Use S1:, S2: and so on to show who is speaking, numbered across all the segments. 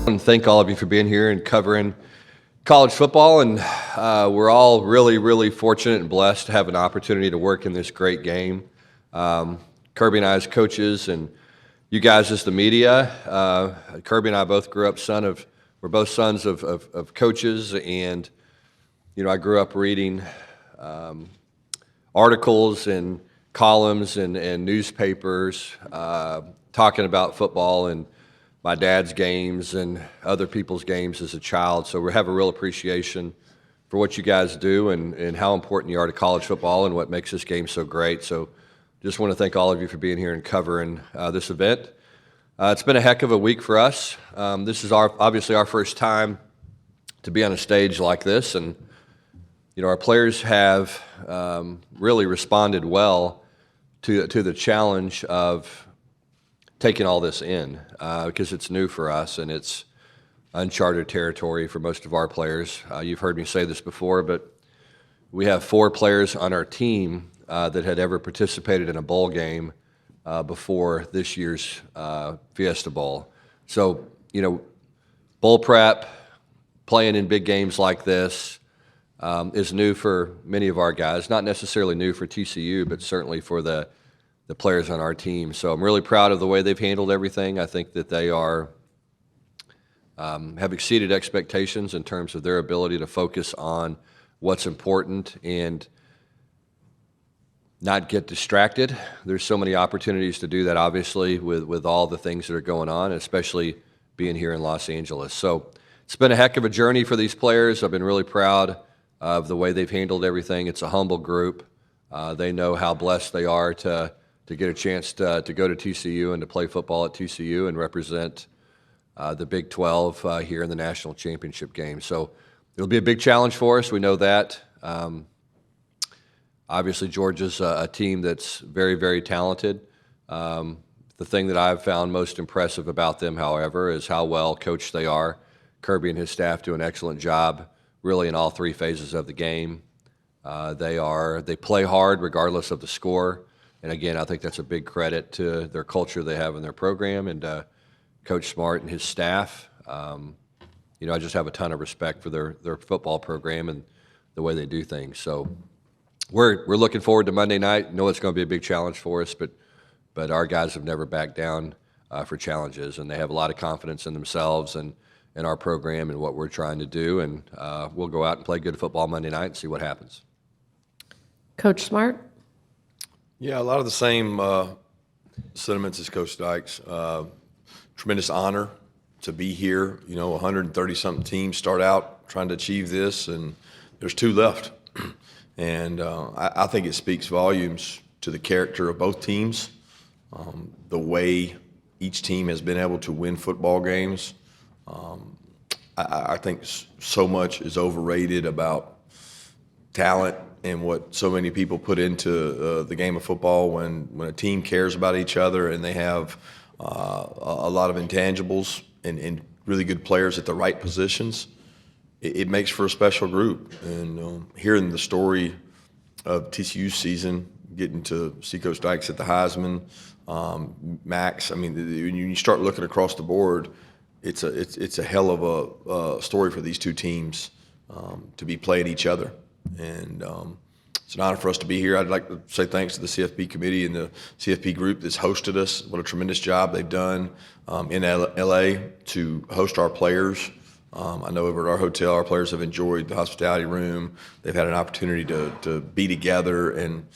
S1: want to thank all of you for being here and covering college football, and we're all really fortunate and blessed to have an opportunity to work in this great game. Kirby and I as coaches, and you guys as the media. Kirby and I both grew up we're both sons of coaches, and I grew up reading articles and columns and newspapers talking about football and my dad's games and other people's games as a child. So we have a real appreciation for what you guys do and how important you are to college football and what makes this game so great. So just want to thank all of you for being here and covering this event. It's been a heck of a week for us. This is obviously our first time to be on a stage like this, and our players have really responded well to the challenge of taking all this in because it's new for us and it's uncharted territory for most of our players. You've heard me say this before, but we have 4 players on our team that had ever participated in a bowl game before this year's Fiesta Bowl. So, bowl prep, playing in big games like this is new for many of our guys. Not necessarily new for TCU, but certainly for the players on our team. So I'm really proud of the way they've handled everything. I think that they have exceeded expectations in terms of their ability to focus on what's important and not get distracted. There's so many opportunities to do that, obviously, with all the things that are going on, especially being here in Los Angeles. So it's been a heck of a journey for these players. I've been really proud of the way they've handled everything. It's a humble group. They know how blessed they are to get a chance to go to TCU and to play football at TCU and represent the Big 12 here in the national championship game. So it'll be a big challenge for us. We know that. Obviously, Georgia's a team that's very talented. The thing that I've found most impressive about them, however, is how well coached they are. Kirby and his staff do an excellent job, really, in all 3 phases of the game. They play hard regardless of the score. And again, I think that's a big credit to their culture they have in their program and Coach Smart and his staff. I just have a ton of respect for their football program and the way they do things. So we're looking forward to Monday night. I know it's going to be a big challenge for us, but our guys have never backed down for challenges, and they have a lot of confidence in themselves and in our program and what we're trying to do. And we'll go out and play good football Monday night and see what happens.
S2: Coach Smart?
S3: Yeah, a lot of the same sentiments as Coach Dykes. Tremendous honor to be here. 130-something teams start out trying to achieve this, and there's 2 left. And I think it speaks volumes to the character of both teams, the way each team has been able to win football games. I think so much is overrated about talent and what so many people put into the game of football when a team cares about each other and they have a lot of intangibles and really good players at the right positions. It makes for a special group. And hearing the story of TCU's season, getting to see Coach Dykes at the Heisman, Max, when you start looking across the board, it's a hell of a story for these 2 teams to be playing each other. And it's an honor for us to be here. I'd like to say thanks to the CFP committee and the CFP group that's hosted us. What a tremendous job they've done in LA to host our players. I know over at our hotel, our players have enjoyed the hospitality room. They've had an opportunity to be together. And,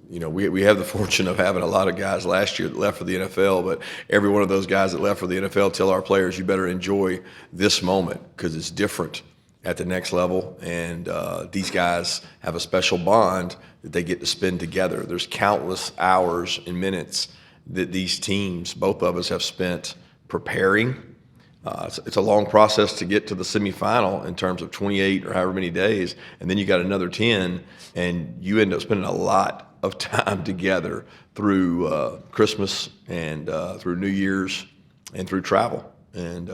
S3: we have the fortune of having a lot of guys last year that left for the NFL, but every one of those guys that left for the NFL tell our players, you better enjoy this moment because it's different at the next level. And these guys have a special bond that they get to spend together. There's countless hours and minutes that these teams, both of us, have spent preparing. It's a long process to get to the semifinal in terms of 28 or however many days, and then you got another 10, and you end up spending a lot of time together through Christmas and through New Year's and through travel. And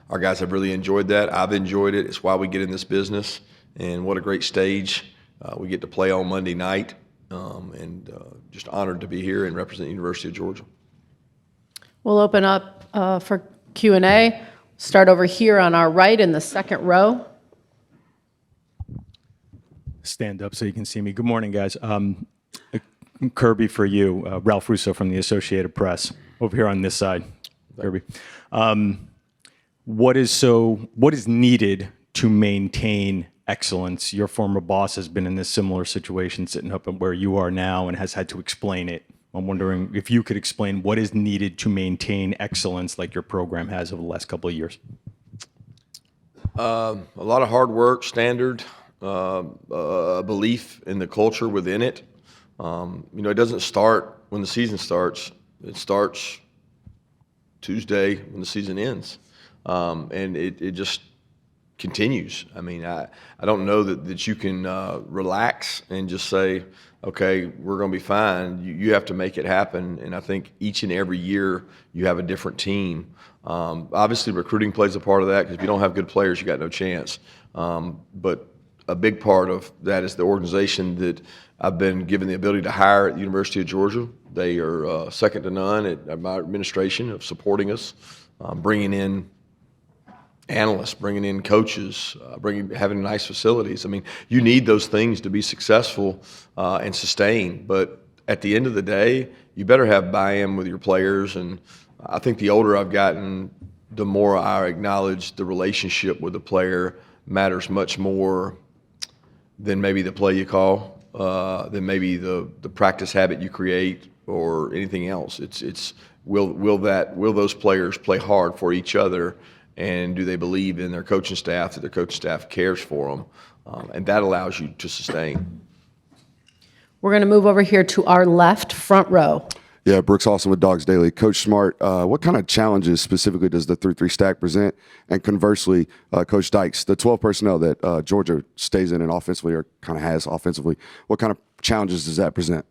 S3: our guys have really enjoyed that. I've enjoyed it. It's why we get in this business, and what a great stage we get to play on Monday night, and just honored to be here and represent the University of Georgia.
S2: We'll open up for Q&A. Start over here on our right in the second row.
S4: Stand up so you can see me. Good morning, guys. Kirby for you, Ralph Russo from the Associated Press, over here on this side. Kirby. What is needed to maintain excellence? Your former boss has been in this similar situation, sitting up where you are now, and has had to explain it. I'm wondering if you could explain what is needed to maintain excellence like your program has over the last couple of years.
S3: A lot of hard work, standard, belief in the culture within it. It doesn't start when the season starts. It starts Tuesday when the season ends. And it just continues. I mean, I don't know that you can relax and just say, okay, we're going to be fine. You have to make it happen. And I think each and every year you have a different team. Obviously, recruiting plays a part of that, because if you don't have good players, you got no chance. But a big part of that is the organization that I've been given the ability to hire at the University of Georgia. They are second to none at my administration of supporting us, bringing in analysts, bringing in coaches, having nice facilities. I mean, you need those things to be successful and sustain. But at the end of the day, you better have buy-in with your players. And I think the older I've gotten, the more I acknowledge the relationship with the player matters much more than maybe the play you call, than maybe the practice habit you create or anything else. It's will those players play hard for each other, and do they believe in their coaching staff, that their coaching staff cares for them, and that allows you to sustain.
S2: We're going to move over here to our left, front row.
S5: Yeah, Brooks Austin with Dogs Daily. Coach Smart, what kind of challenges specifically does the 3-3 stack present? And conversely, Coach Dykes, the 12 personnel that Georgia stays in and offensively, or kind of has offensively, what kind of challenges does that present?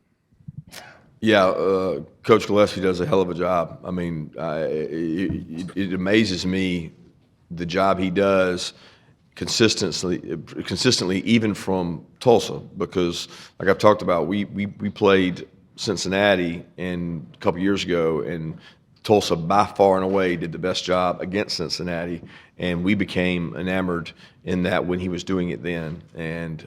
S3: Yeah, Coach Gillespie does a hell of a job. I mean, it amazes me the job he does consistently, even from Tulsa, because like I've talked about, we played Cincinnati a couple years ago, and Tulsa by far and away did the best job against Cincinnati, and we became enamored in that when he was doing it then. And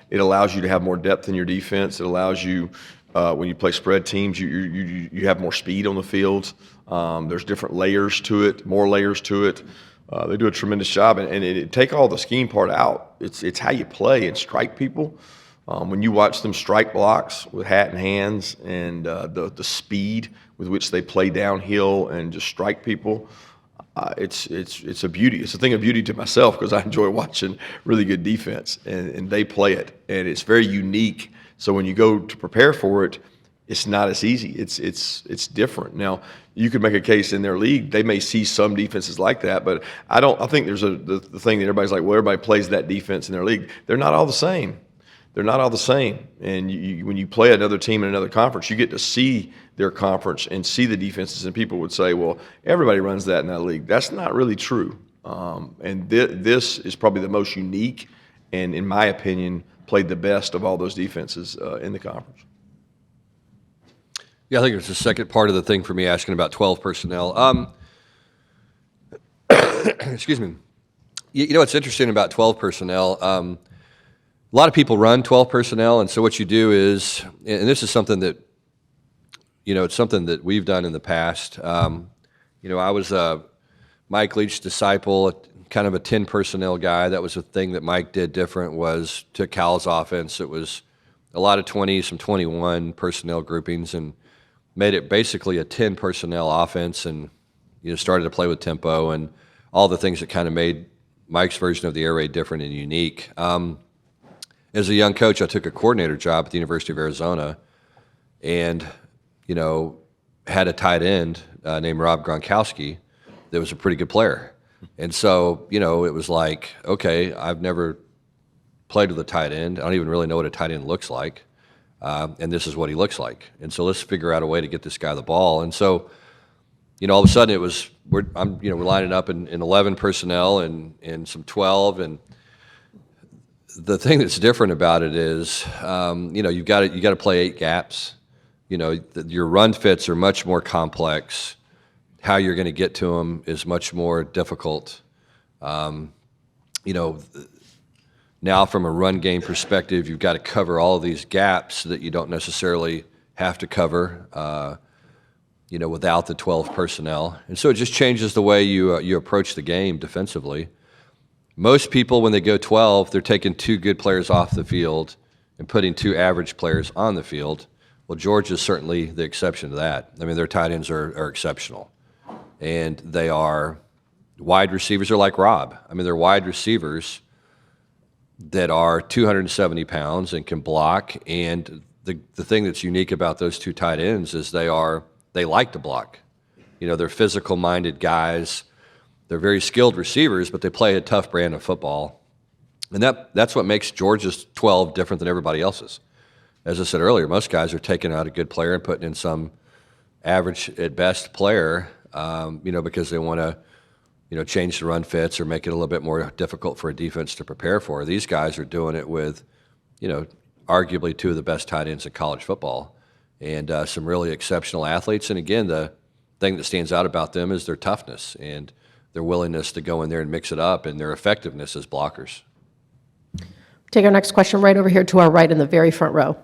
S3: it allows you to have more depth in your defense. It allows you, when you play spread teams, you have more speed on the field. There's different layers to it, more layers to it. They do a tremendous job, and take all the scheme part out. It's how you play and strike people. When you watch them strike blocks with hat and hands, and the speed with which they play downhill and just strike people, it's a beauty. It's a thing of beauty to myself, because I enjoy watching really good defense, and they play it, and it's very unique. So when you go to prepare for it, it's not as easy. It's different. Now, you could make a case in their league, they may see some defenses like that, but I think there's the thing that everybody's like, well, everybody plays that defense in their league. They're not all the same. They're not all the same. And when you play another team in another conference, you get to see their conference and see the defenses. And people would say, well, everybody runs that in that league. That's not really true. And this is probably the most unique, and in my opinion, played the best of all those defenses in the conference.
S1: Yeah, I think it's the second part of the thing for me asking about 12 personnel. Excuse me. You know what's interesting about 12 personnel? A lot of people run 12 personnel, and so what you do is, and this is something that, it's something that we've done in the past. I was Mike Leach's disciple, kind of a 10 personnel guy. That was a thing that Mike did different, was to Cal's offense. It was a lot of 20, some 21 personnel groupings, and made it basically a 10 personnel offense, and started to play with tempo and all the things that kind of made Mike's version of the air raid different and unique. As a young coach, I took a coordinator job at the University of Arizona, and had a tight end named Rob Gronkowski that was a pretty good player. And so it was like, okay, I've never played with a tight end. I don't even really know what a tight end looks like. And this is what he looks like. And so let's figure out a way to get this guy the ball. And so, all of a sudden we're lining up in 11 personnel and some 12. And the thing that's different about it is, you've got to play 8 gaps. Your run fits are much more complex. how you're going to get to them is much more difficult. You know, now from a run game perspective, you've got to cover all of these gaps that you don't necessarily have to cover, you know, without the 12 personnel. And so it just changes the way you approach the game defensively. Most people, when they go 12, they're taking 2 good players off the field and putting 2 average players on the field. Well, Georgia is certainly the exception to that. I mean, their tight ends are exceptional. And they are wide receivers are like Rob. I mean, they're wide receivers that are 270 pounds and can block. And the thing that's unique about those 2 tight ends is they like to block. You know, they're physical-minded guys. They're very skilled receivers, but they play a tough brand of football. And that's what makes Georgia's 12 different than everybody else's. As I said earlier, most guys are taking out a good player and putting in some average at best player, you know, because they want to, you know, change the run fits or make it a little bit more difficult for a defense to prepare for. These guys are doing it with, you know, arguably 2 of the best tight ends in college football and some really exceptional athletes. And again, the thing that stands out about them is their toughness and their willingness to go in there and mix it up and their effectiveness as blockers.
S2: Take our next question right over here to our right in the very front row.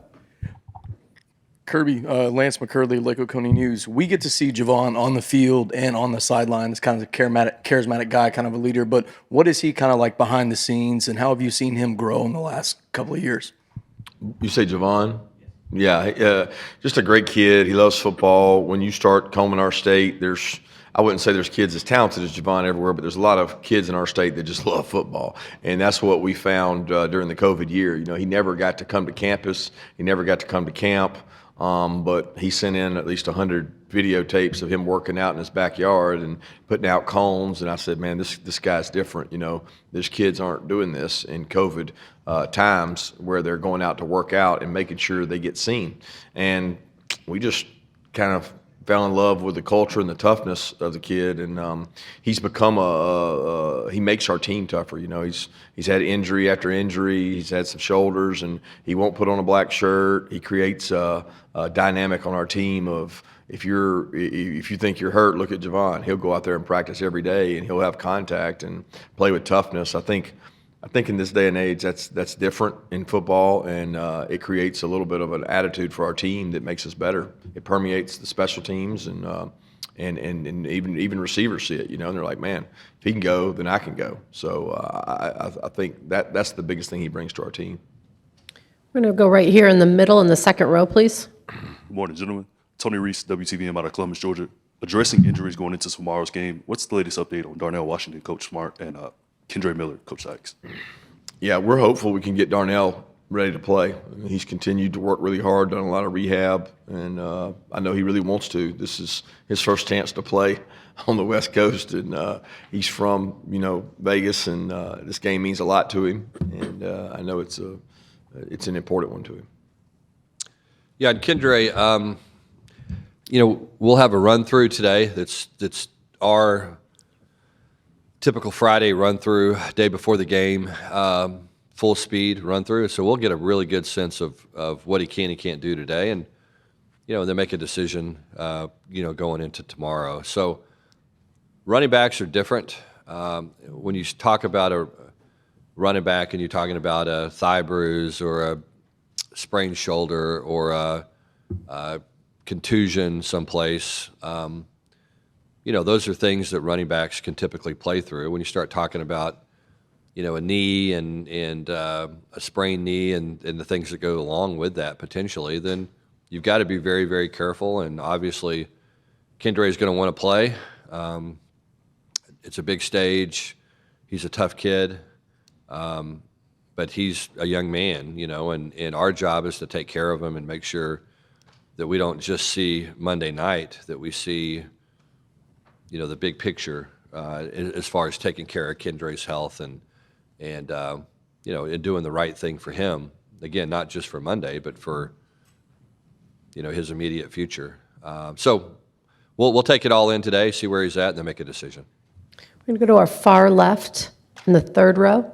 S6: Kirby, Lance McCurley, Lake Oconee News. We get to see Javon on the field and on the sideline as kind of a charismatic guy, kind of a leader. But what is he kind of like behind the scenes, and how have you seen him grow in the last couple of years?
S3: You say Javon? Yeah, just a great kid. He loves football. When you start combing our state, I wouldn't say there's kids as talented as Javon everywhere, but there's a lot of kids in our state that just love football. And that's what we found during the COVID year. You know, he never got to come to campus. He never got to come to camp. But he sent in at least 100 videotapes of him working out in his backyard and putting out cones. And I said, man, this guy's different. You know, these kids aren't doing this in COVID times where they're going out to work out and making sure they get seen. And we just kind of fell in love with the culture and the toughness of the kid, and he's become he makes our team tougher. You know, he's had injury after injury. He's had some shoulders, and he won't put on a black shirt. He creates a dynamic on our team of if you think you're hurt, look at Javon. He'll go out there and practice every day, and he'll have contact and play with toughness. I think in this day and age, that's different in football, and it creates a little bit of an attitude for our team that makes us better. It permeates the special teams, and even receivers see it, you know, and they're like, man, if he can go, then I can go. So I think that's the biggest thing he brings to our team.
S2: We're going to go right here in the middle in the second row, please.
S7: Good morning, gentlemen. Tony Reese, WTVM out of Columbus, Georgia. Addressing injuries going into tomorrow's game, what's the latest update on Darnell Washington, Coach Smart, and Kendre Miller, Coach Dykes?
S3: Yeah, we're hopeful we can get Darnell ready to play. He's continued to work really hard, done a lot of rehab, and I know he really wants to. This is his first chance to play on the West Coast, and he's from, you know, Vegas, and this game means a lot to him, and I know it's an important one to him.
S1: Yeah, and Kendre, you know, we'll have a run-through today that's our typical Friday run-through, day before the game, full speed run-through. So we'll get a really good sense of what he can and can't do today, and you know, then make a decision, you know, going into tomorrow. So running backs are different. When you talk about a running back and you're talking about a thigh bruise or a sprained shoulder or a contusion someplace, you know, those are things that running backs can typically play through. When you start talking about, you know, a knee and a sprained knee and the things that go along with that potentially, then you've got to be very, very careful. And obviously, Kendre is going to want to play. It's a big stage. He's a tough kid, but he's a young man, you know, and our job is to take care of him and make sure that we don't just see Monday night, that we see, you know, the big picture as far as taking care of Kendre's health and you know, and doing the right thing for him. Again, not just for Monday, but for, you know, his immediate future. So we'll take it all in today, see where he's at, and then make a decision.
S2: We're going to go to our far left in the third row.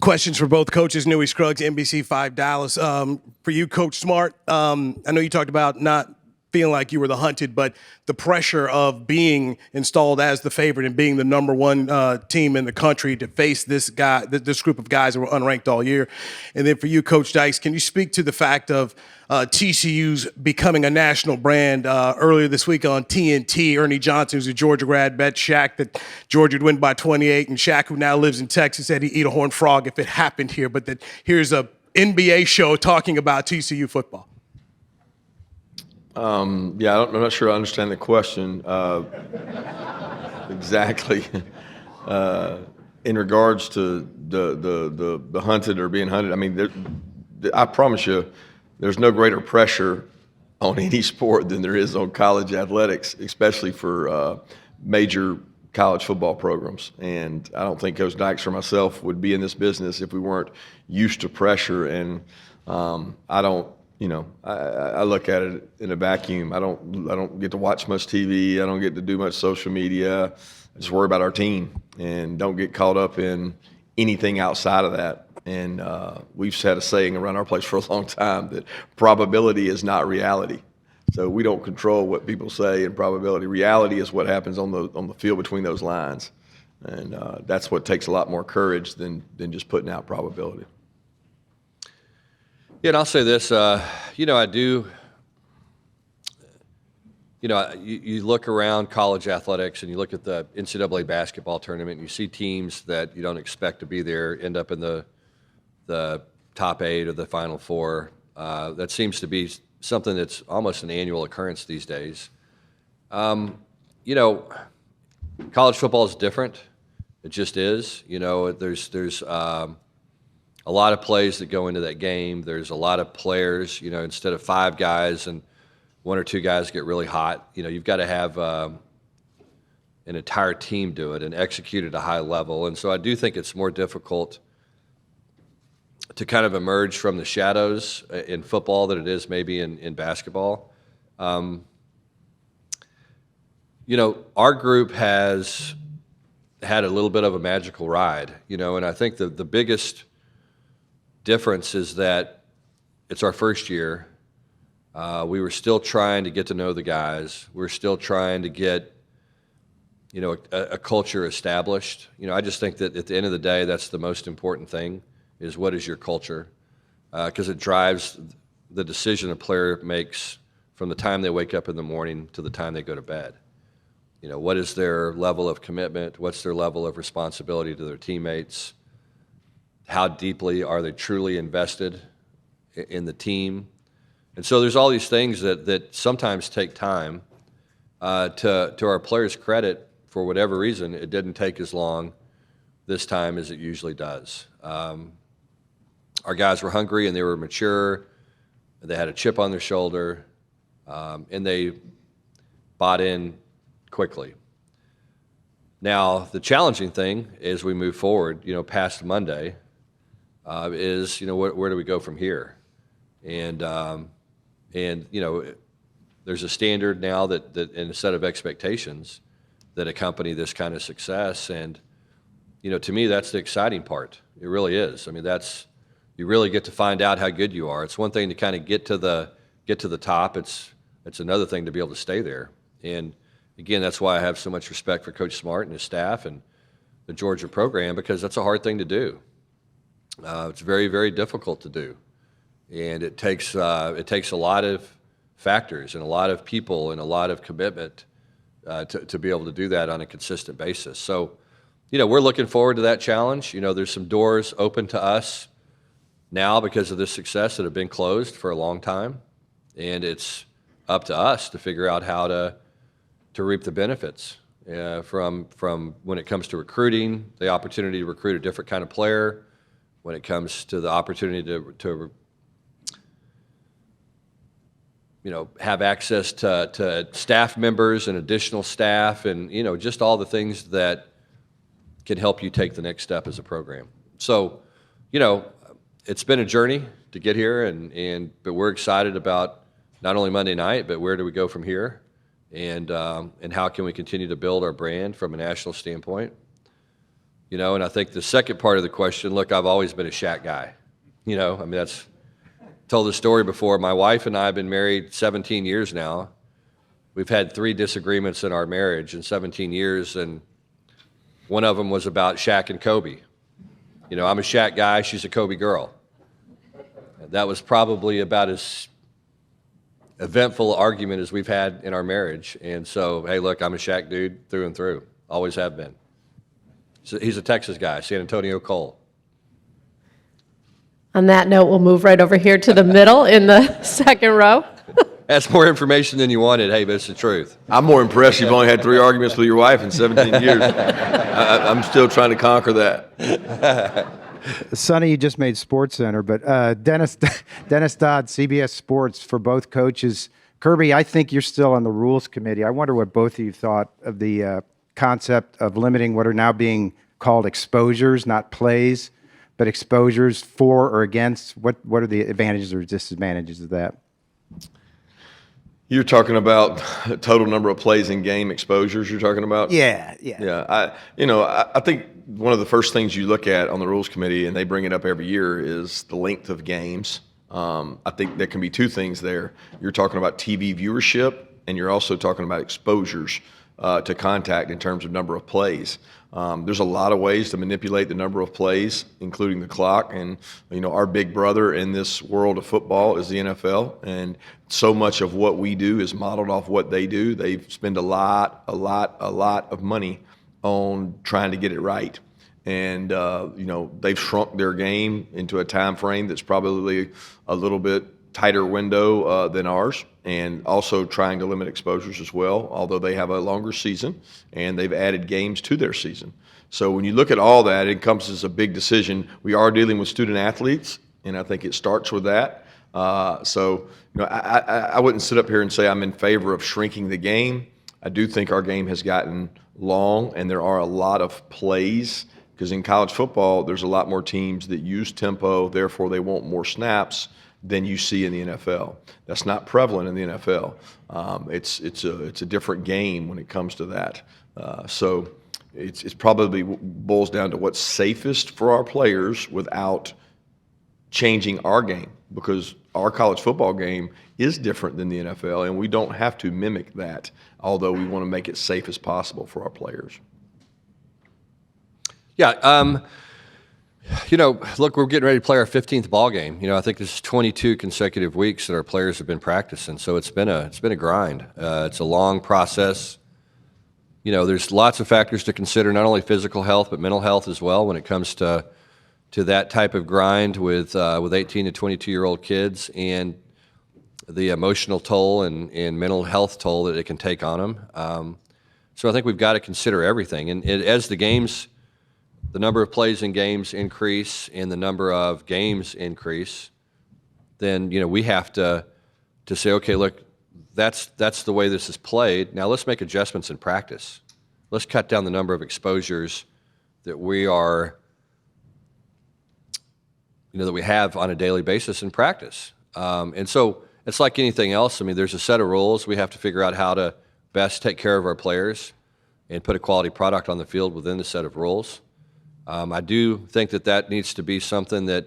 S8: questions for both coaches. Newey Scruggs, NBC5 Dallas. For you, Coach Smart, I know you talked about not feeling like you were the hunted, but the pressure of being installed as the favorite and being the number one team in the country to face this group of guys that were unranked all year. And then for you, Coach Dykes, can you speak to the fact of TCU's becoming a national brand? Earlier this week on TNT, Ernie Johnson, who's a Georgia grad, bet Shaq that Georgia would win by 28, and Shaq, who now lives in Texas, said he'd eat a horned frog if it happened here, but that here's a NBA show talking about TCU football.
S3: I'm not sure I understand the question exactly. In regards to the hunted or being hunted, I mean, I promise you, there's no greater pressure on any sport than there is on college athletics, especially for major college football programs. And I don't think Coach Dykes or myself would be in this business if we weren't used to pressure. And I don't. I look at it in a vacuum. I don't get to watch much TV. I don't get to do much social media. I just worry about our team and don't get caught up in anything outside of that. And we've had a saying around our place for a long time that probability is not reality. So we don't control what people say in probability. Reality is what happens on the field between those lines, and that's what takes a lot more courage than just putting out probability.
S1: Yeah, and I'll say this, I do, you look around college athletics and you look at the NCAA basketball tournament and you see teams that you don't expect to be there end up in the top 8 or the Final 4. That seems to be something that's almost an annual occurrence these days. College football is different. It just is. There's a lot of plays that go into that game. There's a lot of players, instead of 5 guys and 1 or 2 guys get really hot, you've got to have an entire team do it and execute at a high level. And so I do think it's more difficult to kind of emerge from the shadows in football than it is maybe in basketball. Our group has had a little bit of a magical ride, and I think the biggest difference is that it's our first year. We were still trying to get to know the guys. We're still trying to get, a culture established. I just think that at the end of the day, that's the most important thing is what is your culture? Because it drives the decision a player makes from the time they wake up in the morning to the time they go to bed. What is their level of commitment? What's their level of responsibility to their teammates? How deeply are they truly invested in the team? And so there's all these things that sometimes take time. To our players' credit, for whatever reason, it didn't take as long this time as it usually does. Our guys were hungry and they were mature. They had a chip on their shoulder, and they bought in quickly. Now, the challenging thing as we move forward, past Monday, is where do we go from here? And there's a standard now that and a set of expectations that accompany this kind of success. And to me, that's the exciting part. It really is. I mean, you really get to find out how good you are. It's one thing to kind of get to the top. It's another thing to be able to stay there. And again, that's why I have so much respect for Coach Smart and his staff and the Georgia program, because that's a hard thing to do. It's very, very difficult to do, and it takes a lot of factors and a lot of people and a lot of commitment to be able to do that on a consistent basis. So, we're looking forward to that challenge. There's some doors open to us now because of this success that have been closed for a long time, and it's up to us to figure out how to reap the benefits from when it comes to recruiting, the opportunity to recruit a different kind of player, when it comes to the opportunity to have access to staff members and additional staff and, just all the things that can help you take the next step as a program. So, it's been a journey to get here, but we're excited about not only Monday night, but where do we go from here, and how can we continue to build our brand from a national standpoint. You know, and I think the second part of the question, look, I've always been a Shaq guy. You know, I mean, that's told the story before. My wife and I have been married 17 years now. We've had 3 disagreements in our marriage in 17 years, and one of them was about Shaq and Kobe. You know, I'm a Shaq guy, she's a Kobe girl. That was probably about as eventful argument as we've had in our marriage. And so, hey, look, I'm a Shaq dude through and through. Always have been. So he's a Texas guy, San Antonio Cole.
S2: On that note, we'll move right over here to the middle in the second row.
S1: That's more information than you wanted. Hey, but it's the truth.
S3: I'm more impressed you've only had 3 arguments with your wife in 17 years. I'm still trying to conquer that.
S9: Sonny, you just made SportsCenter, but Dennis Dodd, CBS Sports, for both coaches. Kirby, I think you're still on the rules committee. I wonder what both of you thought of the concept of limiting what are now being called exposures, not plays, but exposures for or against. What are the advantages or disadvantages of that?
S3: You're talking about total number of plays in game exposures you're talking about?
S9: Yeah.
S3: Yeah, I think one of the first things you look at on the rules committee, and they bring it up every year, is the length of games. I think there can be 2 things there. You're talking about TV viewership, and you're also talking about exposures to contact in terms of number of plays. There's a lot of ways to manipulate the number of plays, including the clock. And, our big brother in this world of football is the NFL. And so much of what we do is modeled off what they do. They spend a lot of money on trying to get it right. And, they've shrunk their game into a time frame that's probably a little bit tighter window than ours, and also trying to limit exposures as well, although they have a longer season and they've added games to their season. So when you look at all that, it encompasses a big decision. We are dealing with student athletes, and I think it starts with that. I wouldn't sit up here and say I'm in favor of shrinking the game. I do think our game has gotten long, and there are a lot of plays, because in college football, there's a lot more teams that use tempo, therefore they want more snaps than you see in the NFL. That's not prevalent in the NFL. It's a different game when it comes to that. So it's probably boils down to what's safest for our players without changing our game, because our college football game is different than the NFL, and we don't have to mimic that, although we want to make it safe as possible for our players.
S1: Yeah, look, we're getting ready to play our 15th ball game. I think this is 22 consecutive weeks that our players have been practicing, so it's been a grind. It's a long process. There's lots of factors to consider, not only physical health but mental health as well when it comes to that type of grind with 18 to 22-year-old kids, and the emotional toll and mental health toll that it can take on them. So I think we've got to consider everything, and as the number of plays in games increase and the number of games increase, then we have to say, okay, look, that's the way this is played. Now let's make adjustments in practice. Let's cut down the number of exposures that we have on a daily basis in practice. And so it's like anything else. I mean, there's a set of rules. We have to figure out how to best take care of our players and put a quality product on the field within the set of rules. I do think that needs to be something that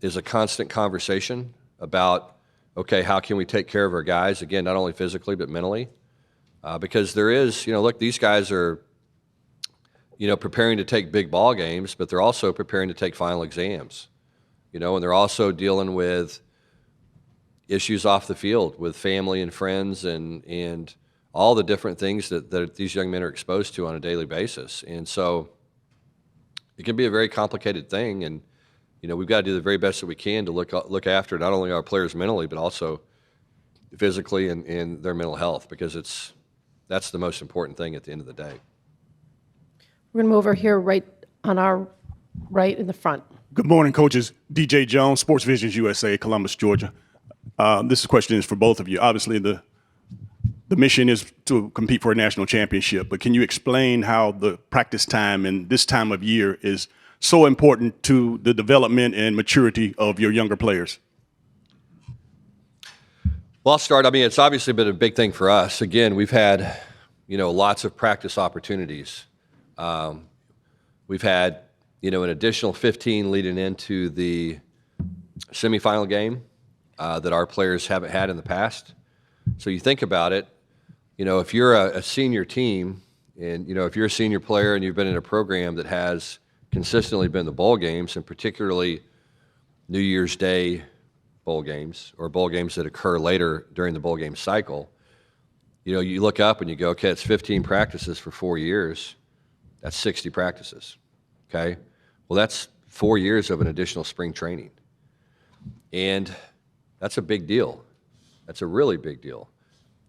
S1: is a constant conversation about, okay, how can we take care of our guys, again, not only physically but mentally? Because there is, look, these guys are, preparing to take big ball games, but they're also preparing to take final exams, and they're also dealing with issues off the field with family and friends and all the different things that these young men are exposed to on a daily basis. And so it can be a very complicated thing, and we've got to do the very best that we can to look after not only our players mentally but also physically and their mental health, because that's the most important thing at the end of the day.
S2: We're going to move over here right on our right in the front.
S10: Good morning, coaches. DJ Jones, Sports Visions USA, Columbus, Georgia. This question is for both of you. Obviously, the mission is to compete for a national championship, but can you explain how the practice time and this time of year is so important to the development and maturity of your younger players?
S1: Well, I'll start. I mean, it's obviously been a big thing for us. Again, we've had, lots of practice opportunities. We've had, an additional 15 leading into the semifinal game that our players haven't had in the past. So you think about it, if you're a senior team and, if you're a senior player and you've been in a program that has consistently been the bowl games, and particularly New Year's Day bowl games or bowl games that occur later during the bowl game cycle, you look up and you go, okay, it's 15 practices for 4 years. That's 60 practices, okay? Well, that's 4 years of an additional spring training. And that's a big deal. That's a really big deal.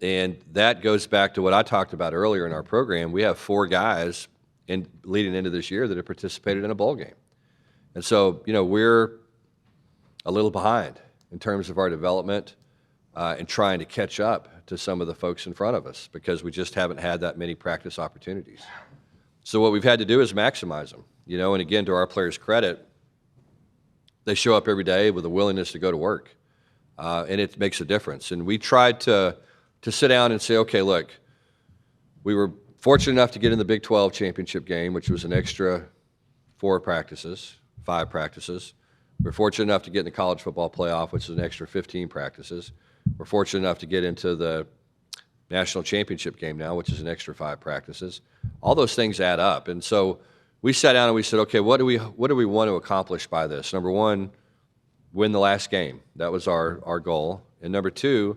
S1: And that goes back to what I talked about earlier in our program. We have 4 guys leading into this year that have participated in a bowl game. And so, we're a little behind in terms of our development and trying to catch up to some of the folks in front of us because we just haven't had that many practice opportunities. So what we've had to do is maximize them, and again, to our players' credit, they show up every day with a willingness to go to work, and it makes a difference. And we tried to sit down and say, okay, look, we were fortunate enough to get in the Big 12 championship game, which was an extra 5 practices. We're fortunate enough to get in the college football playoff, which is an extra 15 practices. We're fortunate enough to get into the national championship game now, which is an extra 5 practices. All those things add up. And so we sat down and we said, okay, what do we want to accomplish by this? Number one, win the last game. That was our goal. And number 2,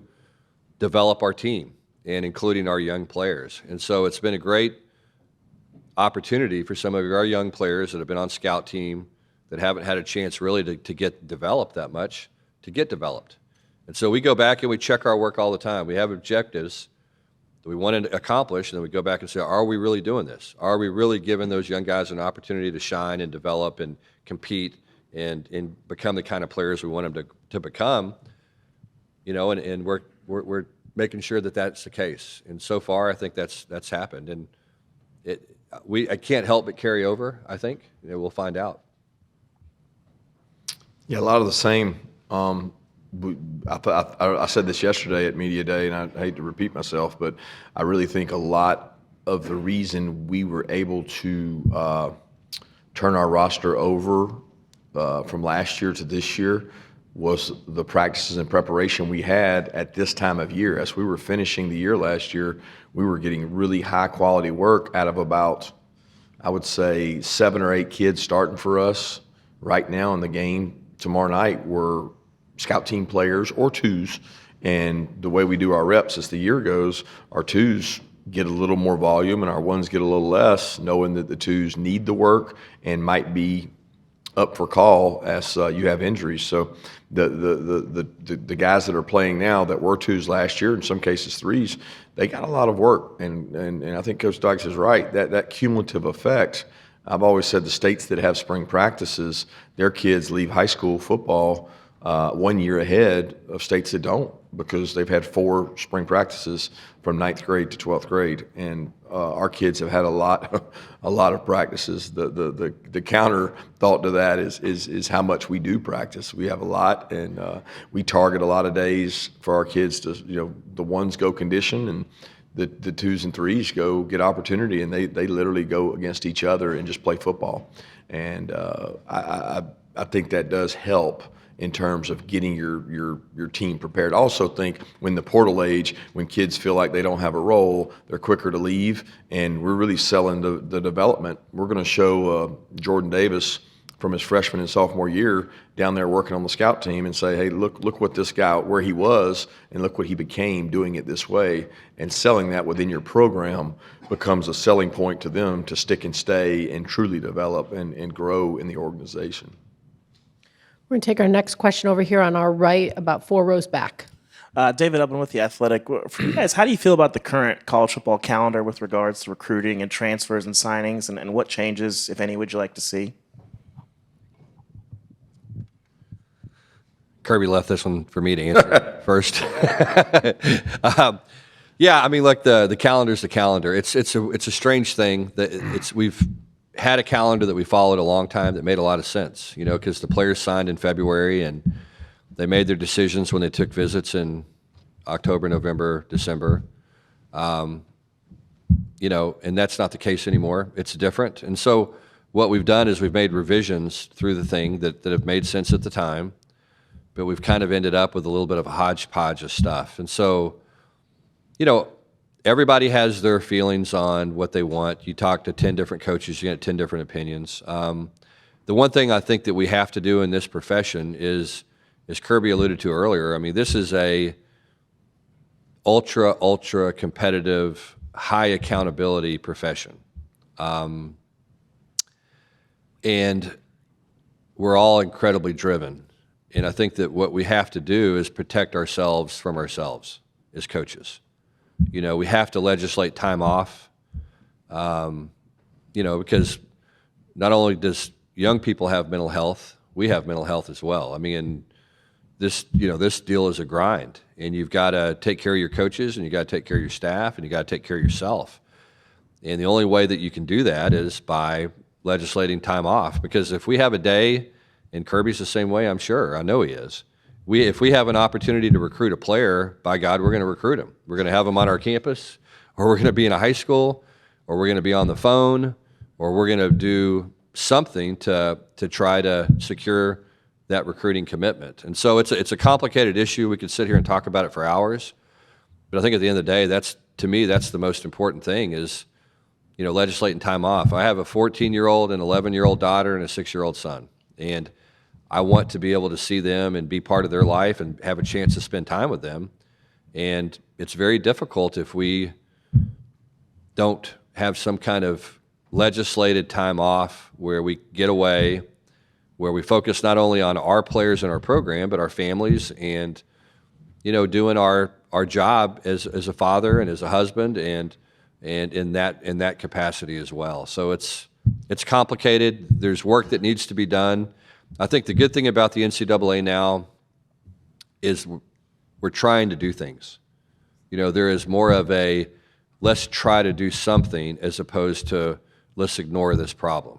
S1: develop our team, and including our young players. And so it's been a great opportunity for some of our young players that have been on scout team that haven't had a chance really to get developed that much, to get developed. And so we go back and we check our work all the time. We have objectives that we want to accomplish, and then we go back and say, are we really doing this? Are we really giving those young guys an opportunity to shine and develop and compete and become the kind of players we want them to become? And we're making sure that that's the case. And so far, I think that's happened. And I can't help but carry over, I think. We'll find out.
S3: Yeah, a lot of the same. I said this yesterday at Media Day, and I hate to repeat myself, but I really think a lot of the reason we were able to turn our roster over from last year to this year was the practices and preparation we had at this time of year. As we were finishing the year last year, we were getting really high-quality work out of about, I would say, 7 or 8 kids starting for us right now in the game. Tomorrow night, we're scout team players or 2s, and the way we do our reps as the year goes, our 2s get a little more volume and our 1s get a little less, knowing that the 2s need the work and might be up for call as you have injuries. So the guys that are playing now that were 2s last year, in some cases 3s, they got a lot of work, and I think Coach Dykes is right. That cumulative effect. I've always said the states that have spring practices, their kids leave high school football 1 year ahead of states that don't, because they've had 4 spring practices from 9th grade to 12th grade, and our kids have had a lot of practices. The counter thought to that is how much we do practice. We have a lot, and we target a lot of days for our kids to, the 1s go condition, and the 2s and 3s go get opportunity, and they literally go against each other and just play football. And I think that does help in terms of getting your team prepared. I also think when the portal age, when kids feel like they don't have a role, they're quicker to leave, and we're really selling the development. We're going to show Jordan Davis from his freshman and sophomore year down there working on the scout team and say, hey, look what this guy, where he was, and look what he became doing it this way. And selling that within your program becomes a selling point to them to stick and stay and truly develop and grow in the organization.
S2: We're going to take our next question over here on our right, about 4 rows back.
S11: David Upland with The Athletic. For you guys, how do you feel about the current college football calendar with regards to recruiting and transfers and signings, and what changes, if any, would you like to see?
S1: Kirby left this one for me to answer first. Yeah, I mean, look, the calendar's the calendar. It's a strange thing that we've had a calendar that we followed a long time that made a lot of sense, because the players signed in February and they made their decisions when they took visits in October, November, December. And that's not the case anymore. It's different. And so what we've done is we've made revisions through the thing that have made sense at the time, but we've kind of ended up with a little bit of a hodgepodge of stuff. And so, everybody has their feelings on what they want. You talk to 10 different coaches, you get 10 different opinions. The one thing I think that we have to do in this profession is, as Kirby alluded to earlier, I mean, this is a ultra competitive, high accountability profession. And we're all incredibly driven. And I think that what we have to do is protect ourselves from ourselves as coaches. We have to legislate time off, because not only does young people have mental health, we have mental health as well. I mean, this deal is a grind, and you've got to take care of your coaches, and you got to take care of your staff, and you got to take care of yourself. And the only way that you can do that is by legislating time off, because if we have a day, and Kirby's the same way, I'm sure, I know he is. If we have an opportunity to recruit a player, by God, we're going to recruit him. We're going to have him on our campus, or we're going to be in a high school, or we're going to be on the phone, or we're going to do something to try to secure that recruiting commitment. And so it's a complicated issue. We could sit here and talk about it for hours, but I think at the end of the day, to me, that's the most important thing is, legislating time off. I have a 14-year-old, an 11-year-old daughter, and a 6-year-old son, and I want to be able to see them and be part of their life and have a chance to spend time with them. And it's very difficult if we don't have some kind of legislated time off where we get away, where we focus not only on our players in our program, but our families and, doing our job as a father and as a husband and in that capacity as well. So it's complicated. There's work that needs to be done. I think the good thing about the NCAA now is we're trying to do things. There is more of a let's try to do something as opposed to let's ignore this problem.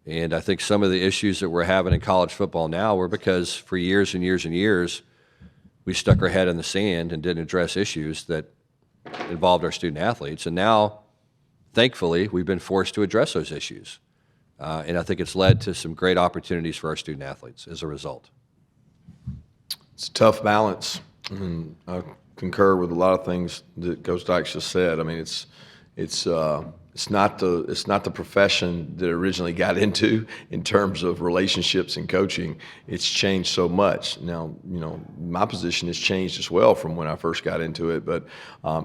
S1: And I think some of the issues that we're having in college football now were because for years and years and years, we stuck our head in the sand and didn't address issues that involved our student athletes. And now, thankfully, we've been forced to address those issues. And I think it's led to some great opportunities for our student athletes as a result.
S3: It's a tough balance. And I concur with a lot of things that Coach Dykes just said. I mean, it's not the profession that it originally got into in terms of relationships and coaching. It's changed so much. Now, my position has changed as well from when I first got into it, but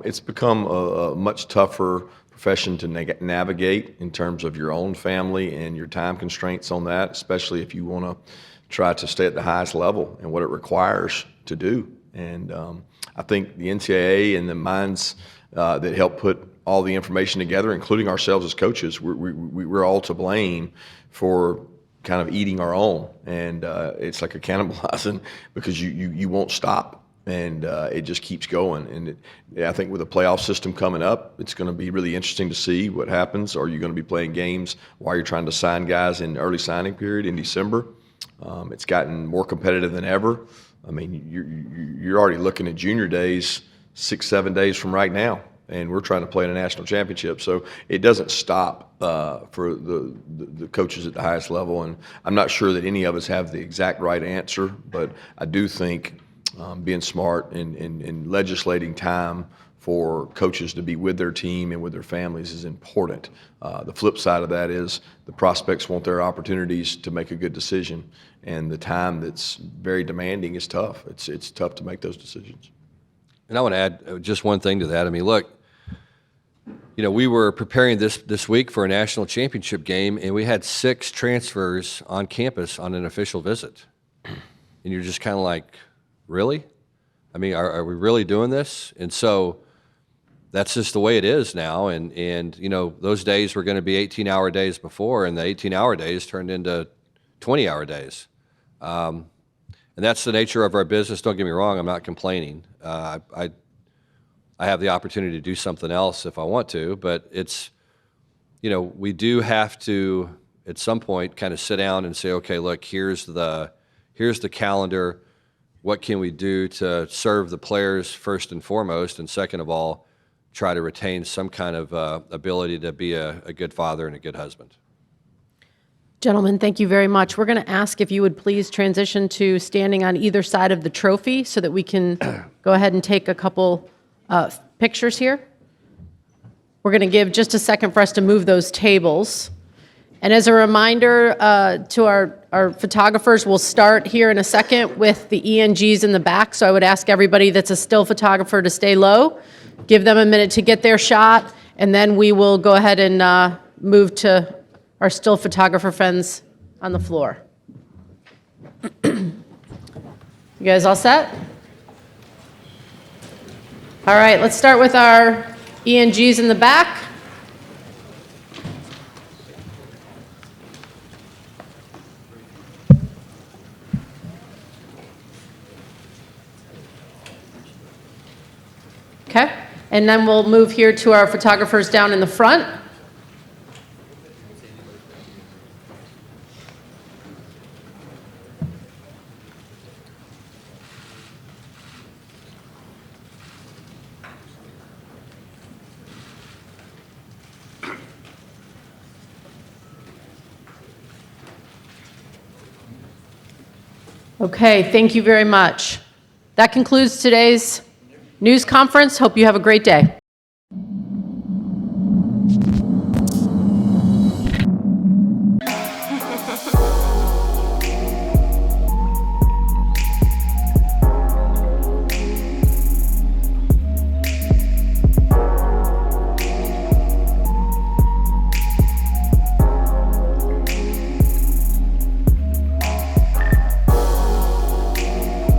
S3: it's become a much tougher profession to navigate in terms of your own family and your time constraints on that, especially if you want to try to stay at the highest level and what it requires to do. And I think the NCAA and the minds that help put all the information together, including ourselves as coaches, we're all to blame for kind of eating our own. And it's like a cannibalizing because you won't stop. And it just keeps going. And I think with the playoff system coming up, it's going to be really interesting to see what happens. Are you going to be playing games while you're trying to sign guys in early signing period in December? It's gotten more competitive than ever. I mean, you're already looking at junior days 6-7 days from right now, and we're trying to play in a national championship. So it doesn't stop for the coaches at the highest level. And I'm not sure that any of us have the exact right answer, but I do think being smart and legislating time for coaches to be with their team and with their families is important. The flip side of that is the prospects want their opportunities to make a good decision, and the time that's very demanding is tough. It's tough to make those decisions.
S1: And I want to add just one thing to that. I mean, look, we were preparing this week for a national championship game, and we had 6 transfers on campus on an official visit. And you're just kind of like, really? I mean, are we really doing this? And so that's just the way it is now. And those days were going to be 18-hour days before, and the 18-hour days turned into 20-hour days. And that's the nature of our business. Don't get me wrong, I'm not complaining. I have the opportunity to do something else if I want to, but it's, we do have to, at some point, kind of sit down and say, okay, look, here's the calendar. What can we do to serve the players first and foremost, and second of all, try to retain some kind of ability to be a good father and a good husband.
S2: Gentlemen, thank you very much. We're going to ask if you would please transition to standing on either side of the trophy so that we can go ahead and take a couple pictures here. We're going to give just a second for us to move those tables. And as a reminder to our photographers, we'll start here in a second with the ENGs in the back. So I would ask everybody that's a still photographer to stay low, give them a minute to get their shot, and then we will go ahead and move to our still photographer friends on the floor. You guys all set? All right, let's start with our ENGs in the back. Okay, and then we'll move here to our photographers down in the front. Okay, thank you very much. That concludes today's news conference. Hope you have a great day.